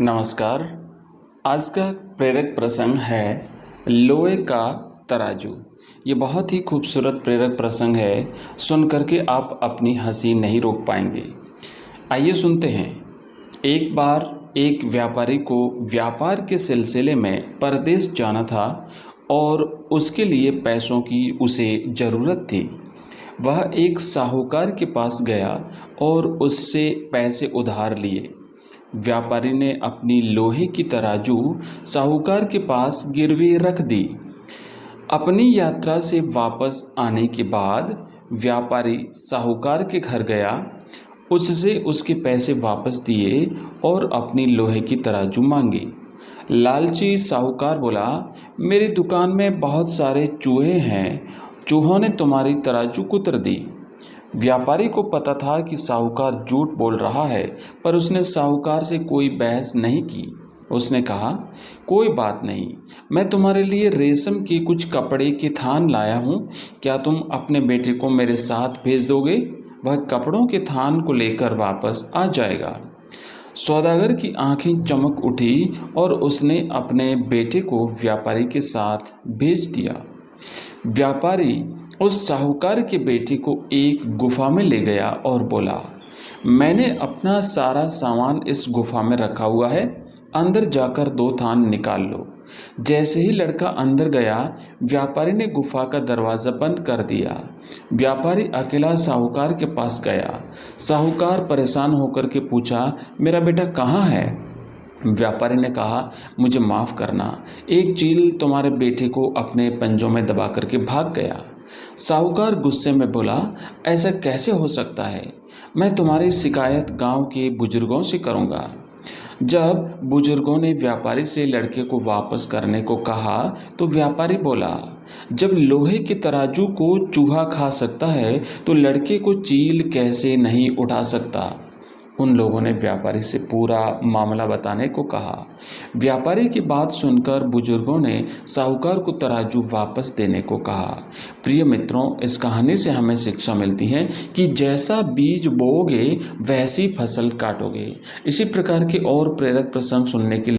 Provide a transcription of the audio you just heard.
नमस्कार। आज का प्रेरक प्रसंग है लोहे का तराजू। ये बहुत ही खूबसूरत प्रेरक प्रसंग है, सुन करके आप अपनी हंसी नहीं रोक पाएंगे। आइए सुनते हैं। एक बार एक व्यापारी को व्यापार के सिलसिले में परदेश जाना था और उसके लिए पैसों की उसे ज़रूरत थी। वह एक साहूकार के पास गया और उससे पैसे उधार लिए। व्यापारी ने अपनी लोहे की तराजू साहूकार के पास गिरवी रख दी। अपनी यात्रा से वापस आने के बाद व्यापारी साहूकार के घर गया, उससे उसके पैसे वापस दिए और अपनी लोहे की तराजू मांगी। लालची साहूकार बोला, मेरी दुकान में बहुत सारे चूहे हैं, चूहों ने तुम्हारी तराजू कुतर दी। व्यापारी को पता था कि साहूकार झूठ बोल रहा है, पर उसने साहूकार से कोई बहस नहीं की। उसने कहा, कोई बात नहीं, मैं तुम्हारे लिए रेशम के कुछ कपड़े के थान लाया हूँ, क्या तुम अपने बेटे को मेरे साथ भेज दोगे? वह कपड़ों के थान को लेकर वापस आ जाएगा। सौदागर की आंखें चमक उठी और उसने अपने बेटे को व्यापारी के साथ भेज दिया। व्यापारी उस साहूकार के बेटे को एक गुफा में ले गया और बोला, मैंने अपना सारा सामान इस गुफा में रखा हुआ है, अंदर जाकर 2 थान निकाल लो। जैसे ही लड़का अंदर गया, व्यापारी ने गुफा का दरवाज़ा बंद कर दिया। व्यापारी अकेला साहूकार के पास गया। साहूकार परेशान होकर के पूछा, मेरा बेटा कहाँ है? व्यापारी ने कहा, मुझे माफ़ करना, एक चील तुम्हारे बेटे को अपने पंजों में दबा करके भाग गया। साहूकार गुस्से में बोला, ऐसा कैसे हो सकता है? मैं तुम्हारी शिकायत गांव के बुजुर्गों से करूंगा। जब बुजुर्गों ने व्यापारी से लड़के को वापस करने को कहा तो व्यापारी बोला, जब लोहे के तराजू को चूहा खा सकता है तो लड़के को चील कैसे नहीं उठा सकता? उन लोगों ने व्यापारी से पूरा मामला बताने को कहा। व्यापारी की बात सुनकर बुजुर्गों ने साहूकार को तराजू वापस देने को कहा। प्रिय मित्रों, इस कहानी से हमें शिक्षा मिलती है कि जैसा बीज बोओगे वैसी फसल काटोगे। इसी प्रकार के और प्रेरक प्रसंग सुनने के लिए